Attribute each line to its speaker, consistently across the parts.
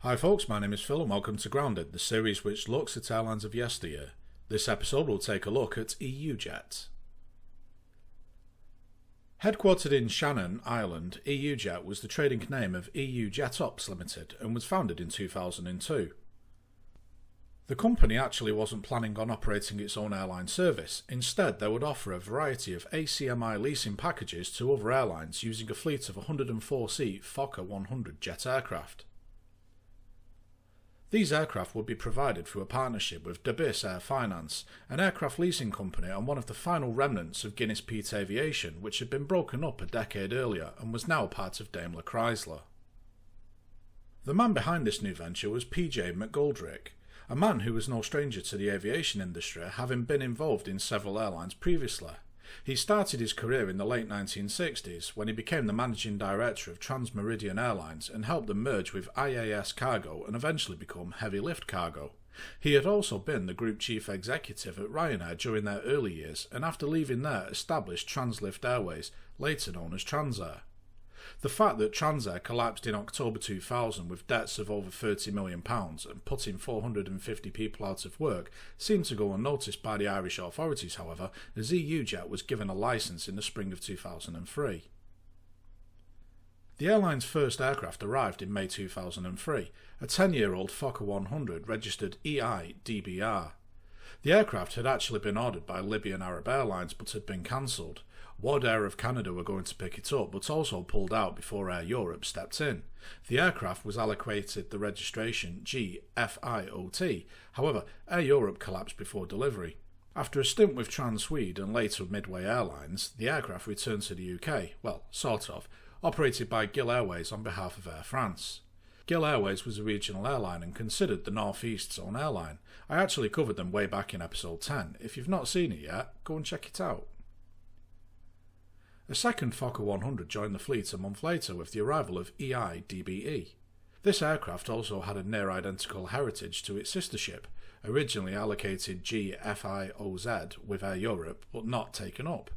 Speaker 1: Hi folks, my name is Phil and welcome to Grounded, the series which looks at airlines of yesteryear. This episode will take a look at EUJet. Headquartered in Shannon, Ireland, EUJet was the trading name of EUJet Ops Limited and was founded in 2002. The company actually wasn't planning on operating its own airline service. Instead, they would offer a variety of ACMI leasing packages to other airlines using a fleet of 104-seat Fokker 100 jet aircraft. These aircraft would be provided through a partnership with Debis Air Finance, an aircraft leasing company and one of the final remnants of Guinness Peat Aviation, which had been broken up a decade earlier and was now part of Daimler Chrysler. The man behind this new venture was PJ McGoldrick, a man who was no stranger to the aviation industry, having been involved in several airlines previously. He started his career in the late 1960s when he became the managing director of Transmeridian Airlines and helped them merge with IAS Cargo and eventually become Heavy Lift Cargo. He had also been the group chief executive at Ryanair during their early years and after leaving there established Translift Airways, later known as Transair. The fact that Transair collapsed in October 2000 with debts of over £30 million and putting 450 people out of work seemed to go unnoticed by the Irish authorities, however, as EUJet was given a licence in the spring of 2003. The airline's first aircraft arrived in May 2003, a 10-year-old Fokker 100 registered EI-DBR. The aircraft had actually been ordered by Libyan Arab Airlines but had been cancelled. Ward Air of Canada were going to pick it up but also pulled out before Air Europe stepped in. The aircraft was allocated the registration GFIOT, however Air Europe collapsed before delivery. After a stint with Transwede and later Midway Airlines, the aircraft returned to the UK, well, sort of, operated by Gill Airways on behalf of Air France. Gill Airways was a regional airline and considered the North East's own airline. I actually covered them way back in episode 10. If you've not seen it yet, go and check it out. A second Fokker 100 joined the fleet a month later with the arrival of EI-DBE. This aircraft also had a near-identical heritage to its sister ship, originally allocated GFIOZ with Air Europe but not taken up.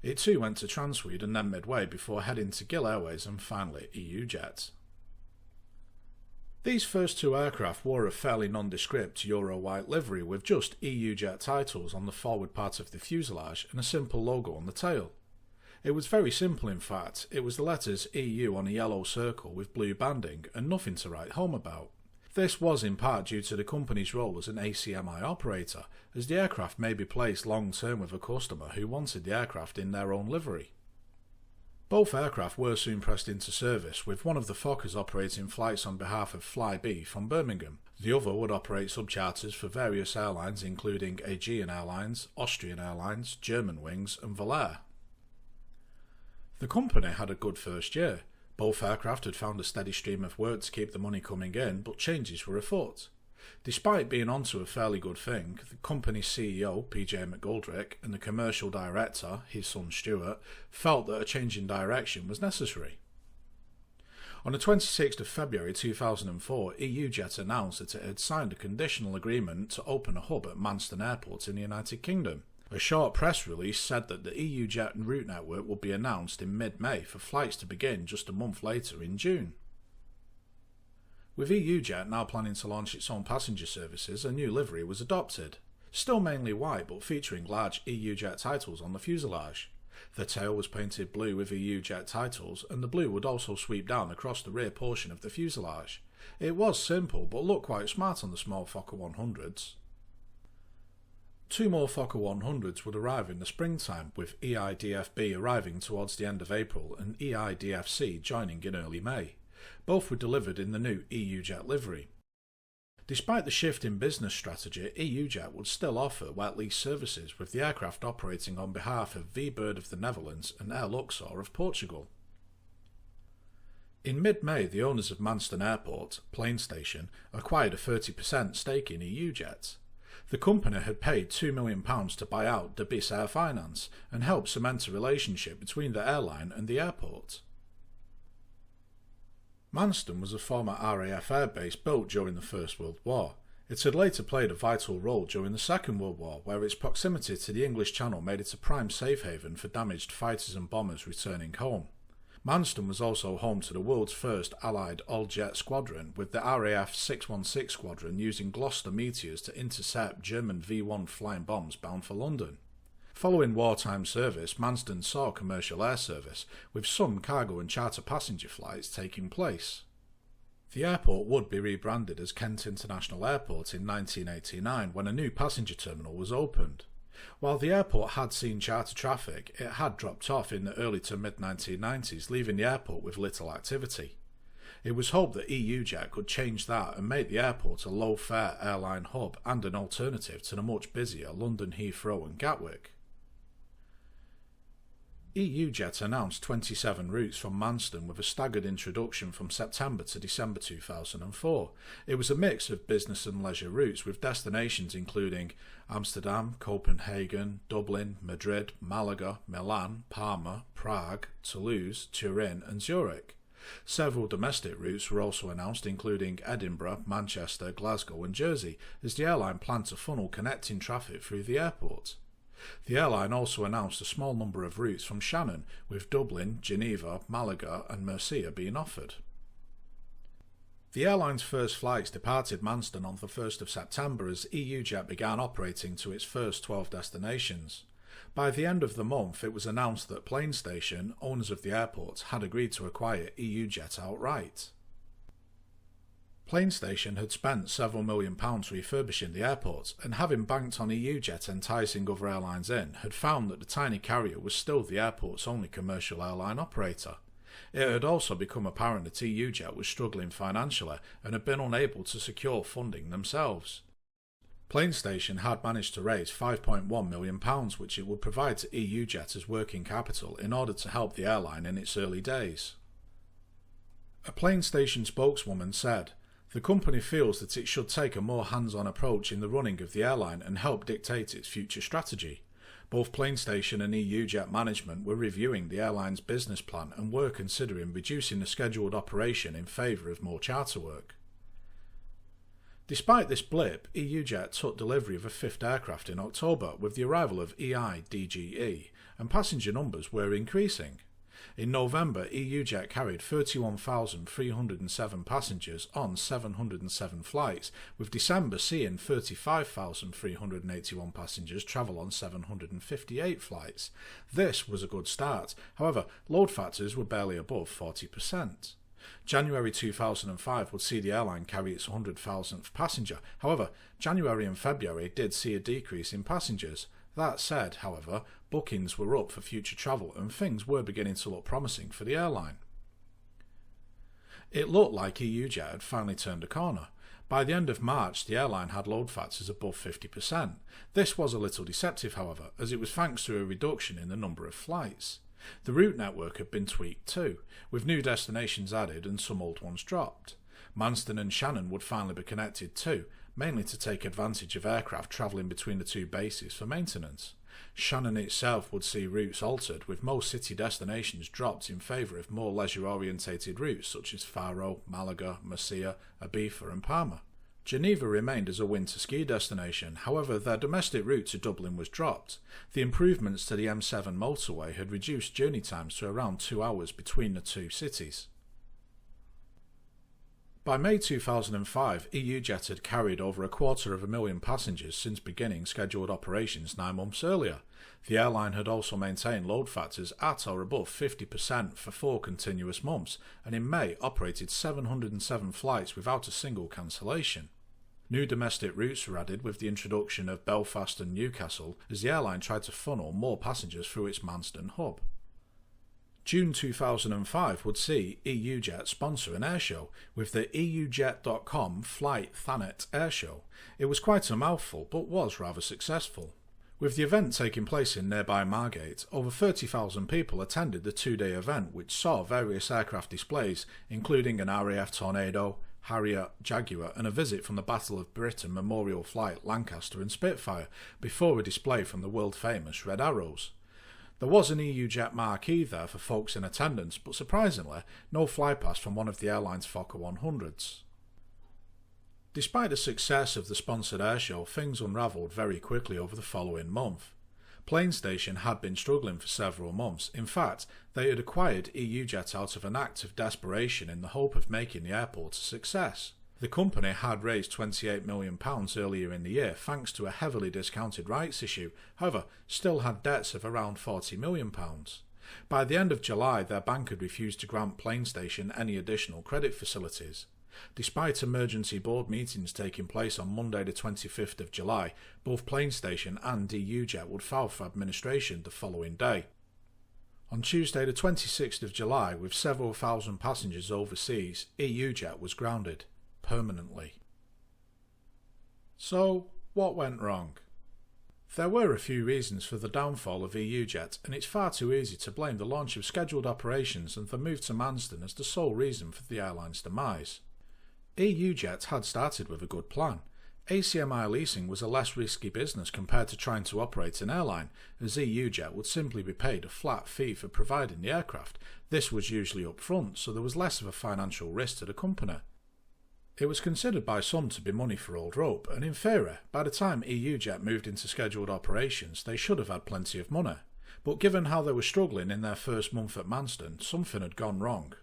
Speaker 1: It too went to Transwede and then Midway before heading to Gill Airways and finally EUJet. These first two aircraft wore a fairly nondescript Euro-white livery with just EUJet titles on the forward part of the fuselage and a simple logo on the tail. It was very simple in fact, it was the letters EU on a yellow circle with blue banding and nothing to write home about. This was in part due to the company's role as an ACMI operator, as the aircraft may be placed long term with a customer who wanted the aircraft in their own livery. Both aircraft were soon pressed into service, with one of the Fokkers operating flights on behalf of Flybe from Birmingham. The other would operate subcharters for various airlines including Aegean Airlines, Austrian Airlines, Germanwings and Valair. The company had a good first year. Both aircraft had found a steady stream of work to keep the money coming in, but changes were afoot. Despite being onto a fairly good thing, the company's CEO, PJ McGoldrick, and the commercial director, his son Stuart, felt that a change in direction was necessary. On the 26th of February 2004, EUJet announced that it had signed a conditional agreement to open a hub at Manston Airport in the United Kingdom. A short press release said that the EUJet route network would be announced in mid-May for flights to begin just a month later in June. With EUJet now planning to launch its own passenger services, a new livery was adopted. Still mainly white but featuring large EUJet titles on the fuselage. The tail was painted blue with EUJet titles and the blue would also sweep down across the rear portion of the fuselage. It was simple but looked quite smart on the small Fokker 100s. Two more Fokker 100s would arrive in the springtime, with EIDFB arriving towards the end of April and EIDFC joining in early May. Both were delivered in the new EUJet livery. Despite the shift in business strategy, EUJet would still offer wet lease services, with the aircraft operating on behalf of V-Bird of the Netherlands and Air Luxor of Portugal. In mid-May, the owners of Manston Airport, plane station, acquired a 30% stake in EUJet. The company had paid £2 million to buy out Debis Air Finance and help cement a relationship between the airline and the airport. Manston was a former RAF airbase built during the First World War. It had later played a vital role during the Second World War, where its proximity to the English Channel made it a prime safe haven for damaged fighters and bombers returning home. Manston was also home to the world's first Allied all-jet squadron, with the RAF 616 squadron using Gloucester Meteors to intercept German V-1 flying bombs bound for London. Following wartime service, Manston saw commercial air service, with some cargo and charter passenger flights taking place. The airport would be rebranded as Kent International Airport in 1989 when a new passenger terminal was opened. While the airport had seen charter traffic, it had dropped off in the early to mid-1990s, leaving the airport with little activity. It was hoped that EUJet could change that and make the airport a low-fare airline hub and an alternative to the much busier London Heathrow and Gatwick. EUJet announced 27 routes from Manston with a staggered introduction from September to December 2004. It was a mix of business and leisure routes with destinations including Amsterdam, Copenhagen, Dublin, Madrid, Malaga, Milan, Parma, Prague, Toulouse, Turin and Zurich. Several domestic routes were also announced including Edinburgh, Manchester, Glasgow and Jersey, as the airline planned to funnel connecting traffic through the airport. The airline also announced a small number of routes from Shannon, with Dublin, Geneva, Malaga and Murcia being offered. The airline's first flights departed Manston on the 1st of September as EUJet began operating to its first 12 destinations. By the end of the month, it was announced that PlaneStation, owners of the airport, had agreed to acquire EUJet outright. PlaneStation had spent several £1 million refurbishing the airport, and having banked on EUJet enticing other airlines in, had found that the tiny carrier was still the airport's only commercial airline operator. It had also become apparent that EUJet was struggling financially and had been unable to secure funding themselves. PlaneStation had managed to raise £5.1 million, which it would provide to EUJet as working capital in order to help the airline in its early days. A PlaneStation spokeswoman said, "The company feels that it should take a more hands-on approach in the running of the airline and help dictate its future strategy. Both PlaneStation and EUJet management were reviewing the airline's business plan and were considering reducing the scheduled operation in favour of more charter work." Despite this blip, EUJet took delivery of a fifth aircraft in October with the arrival of EIDGE, and passenger numbers were increasing. In November, EUJet carried 31,307 passengers on 707 flights, with December seeing 35,381 passengers travel on 758 flights. This was a good start, however, load factors were barely above 40%. January 2005 would see the airline carry its 100,000th passenger, however, January and February did see a decrease in passengers. That said, however, bookings were up for future travel and things were beginning to look promising for the airline. It looked like EUJet had finally turned a corner. By the end of March, the airline had load factors above 50%. This was a little deceptive, however, as it was thanks to a reduction in the number of flights. The route network had been tweaked too, with new destinations added and some old ones dropped. Manston and Shannon would finally be connected too, mainly to take advantage of aircraft travelling between the two bases for maintenance. Shannon itself would see routes altered, with most city destinations dropped in favour of more leisure-orientated routes such as Faro, Malaga, Murcia, Ibiza and Parma. Geneva remained as a winter ski destination, however their domestic route to Dublin was dropped. The improvements to the M7 motorway had reduced journey times to around 2 hours between the two cities. By May 2005, EUJet had carried over 250,000 passengers since beginning scheduled operations 9 months earlier. The airline had also maintained load factors at or above 50% for 4 continuous months, and in May operated 707 flights without a single cancellation. New domestic routes were added with the introduction of Belfast and Newcastle as the airline tried to funnel more passengers through its Manston hub. June 2005 would see EUJet sponsor an airshow with the EUJet.com Flight Thanet Airshow. It was quite a mouthful, but was rather successful. With the event taking place in nearby Margate, over 30,000 people attended the 2-day event, which saw various aircraft displays, including an RAF Tornado, Harrier, Jaguar and a visit from the Battle of Britain Memorial Flight Lancaster and Spitfire, before a display from the world-famous Red Arrows. There was an EUJet marquee there for folks in attendance, but surprisingly, no flypast from one of the airline's Fokker 100s. Despite the success of the sponsored airshow, things unravelled very quickly over the following month. PlaneStation had been struggling for several months. In fact, they had acquired EUJet out of an act of desperation in the hope of making the airport a success. The company had raised £28 million earlier in the year thanks to a heavily discounted rights issue, however, still had debts of around £40 million. By the end of July, their bank had refused to grant PlaneStation any additional credit facilities. Despite emergency board meetings taking place on Monday the 25th of July, both PlaneStation and EUJet would file for administration the following day. On Tuesday the 26th of July, with several thousand passengers overseas, EUJet was grounded, permanently. So, what went wrong? There were a few reasons for the downfall of EUJet, and it's far too easy to blame the launch of scheduled operations and the move to Manston as the sole reason for the airline's demise. EUJet had started with a good plan. ACMI leasing was a less risky business compared to trying to operate an airline, as EUJet would simply be paid a flat fee for providing the aircraft. This was usually up front, so there was less of a financial risk to the company. It was considered by some to be money for old rope, and in theory, by the time EUJet moved into scheduled operations, they should have had plenty of money. But given how they were struggling in their first month at Manston, something had gone wrong.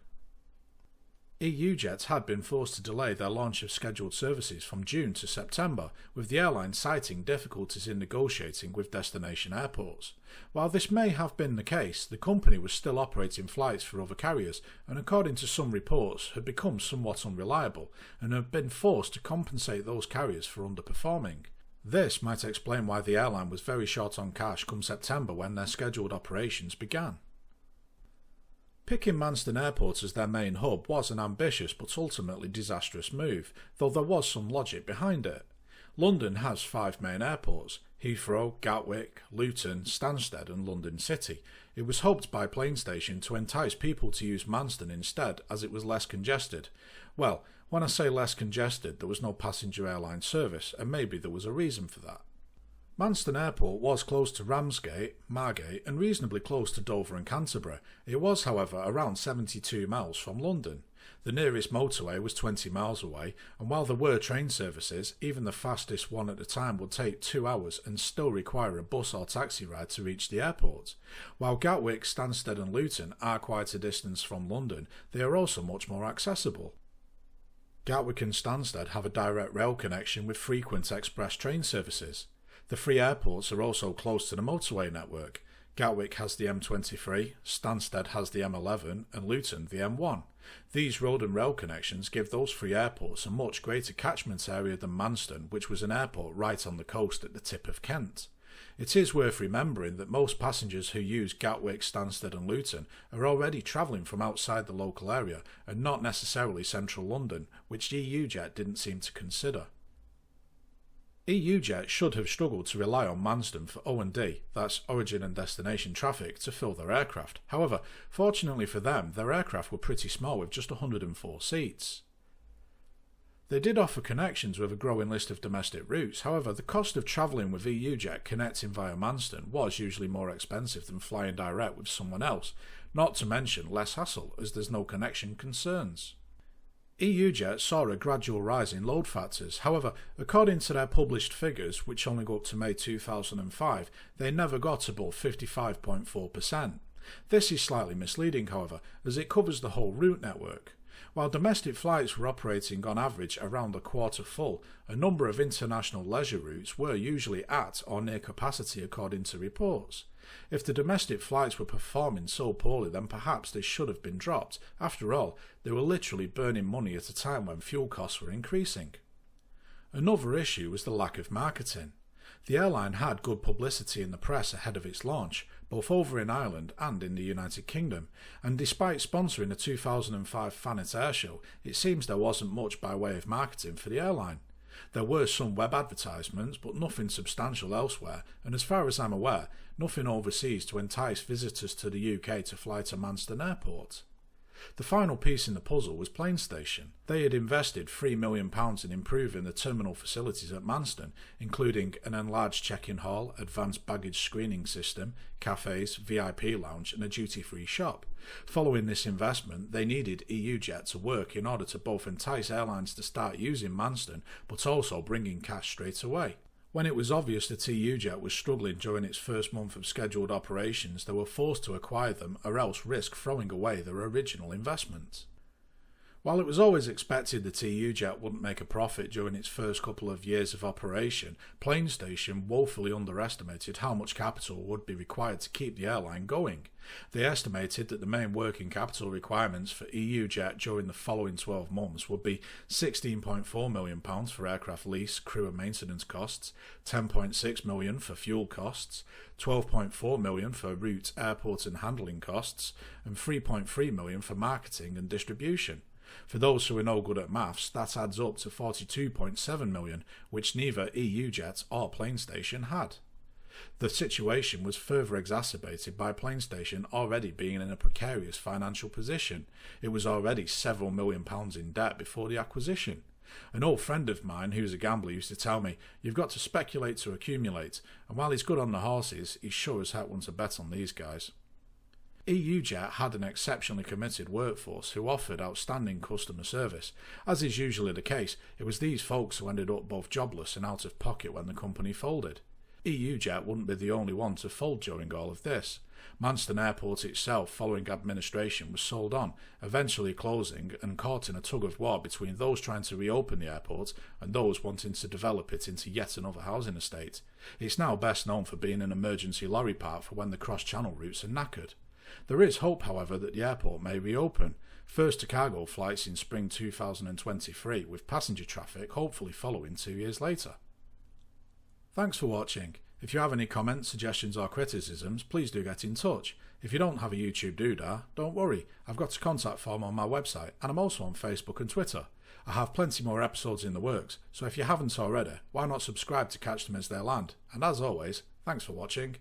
Speaker 1: EUJet had been forced to delay their launch of scheduled services from June to September, with the airline citing difficulties in negotiating with destination airports. While this may have been the case, the company was still operating flights for other carriers and, according to some reports, had become somewhat unreliable and had been forced to compensate those carriers for underperforming. This might explain why the airline was very short on cash come September when their scheduled operations began. Picking Manston Airport as their main hub was an ambitious but ultimately disastrous move, though there was some logic behind it. London has 5 main airports: Heathrow, Gatwick, Luton, Stansted and London City. It was hoped by PlaneStation to entice people to use Manston instead, as it was less congested. Well, when I say less congested, there was no passenger airline service, and maybe there was a reason for that. Manston Airport was close to Ramsgate, Margate and reasonably close to Dover and Canterbury. It was, however, around 72 miles from London. The nearest motorway was 20 miles away, and while there were train services, even the fastest one at the time would take 2 hours and still require a bus or taxi ride to reach the airport. While Gatwick, Stansted and Luton are quite a distance from London, they are also much more accessible. Gatwick and Stansted have a direct rail connection with frequent express train services. The 3 airports are also close to the motorway network. Gatwick has the M23, Stansted has the M11 and Luton the M1. These road and rail connections give those 3 airports a much greater catchment area than Manston, which was an airport right on the coast at the tip of Kent. It is worth remembering that most passengers who use Gatwick, Stansted and Luton are already travelling from outside the local area and not necessarily central London, which EUJet didn't seem to consider. EUJet should have struggled to rely on Manston for O&D, that's origin and destination traffic, to fill their aircraft. However, fortunately for them, their aircraft were pretty small with just 104 seats. They did offer connections with a growing list of domestic routes, however the cost of travelling with EUJet connecting via Manston was usually more expensive than flying direct with someone else, not to mention less hassle as there's no connection concerns. EUJet saw a gradual rise in load factors. However, according to their published figures, which only go up to May 2005, they never got above 55.4%. This is slightly misleading, however, as it covers the whole route network. While domestic flights were operating on average around a quarter full, a number of international leisure routes were usually at or near capacity according to reports. If the domestic flights were performing so poorly, then perhaps they should have been dropped. After all, they were literally burning money at a time when fuel costs were increasing. Another issue was the lack of marketing. The airline had good publicity in the press ahead of its launch, both over in Ireland and in the United Kingdom, and despite sponsoring the 2005 Thanet Air Show, it seems there wasn't much by way of marketing for the airline. There were some web advertisements, but nothing substantial elsewhere, and as far as I'm aware, nothing overseas to entice visitors to the UK to fly to Manston Airport. The final piece in the puzzle was PlaneStation. They had invested £3 million in improving the terminal facilities at Manston, including an enlarged check-in hall, advanced baggage screening system, cafes, VIP lounge and a duty-free shop. Following this investment, they needed EUJet to work in order to both entice airlines to start using Manston, but also bring in cash straight away. When it was obvious that EUJet was struggling during its first month of scheduled operations, they were forced to acquire them or else risk throwing away their original investment. While it was always expected that EUJet wouldn't make a profit during its first couple of years of operation, PlaneStation woefully underestimated how much capital would be required to keep the airline going. They estimated that the main working capital requirements for EUJet during the following 12 months would be £16.4 million for aircraft lease, crew and maintenance costs, £10.6 million for fuel costs, £12.4 million for route, airport and handling costs, and £3.3 million for marketing and distribution. For those who are no good at maths, that adds up to £42.7 million, which neither EUJet or PlaneStation had. The situation was further exacerbated by PlaneStation already being in a precarious financial position. It was already several £million in debt before the acquisition. An old friend of mine who's a gambler used to tell me, "You've got to speculate to accumulate," and while he's good on the horses, he's sure as heck wants to bet on these guys. EUJet had an exceptionally committed workforce who offered outstanding customer service. As is usually the case, it was these folks who ended up both jobless and out of pocket when the company folded. EUJet wouldn't be the only one to fold during all of this. Manston Airport itself, following administration, was sold on, eventually closing and caught in a tug-of-war between those trying to reopen the airport and those wanting to develop it into yet another housing estate. It's now best known for being an emergency lorry park for when the cross-channel routes are knackered. There is hope, however, that the airport may reopen, first to cargo flights in spring 2023, with passenger traffic hopefully following 2 years later. Thanks for watching. If you have any comments, suggestions or criticisms, please do get in touch. If you don't have a YouTube doodah, don't worry, I've got a contact form on my website and I'm also on Facebook and Twitter. I have plenty more episodes in the works, so if you haven't already, why not subscribe to catch them as they land? And as always, thanks for watching.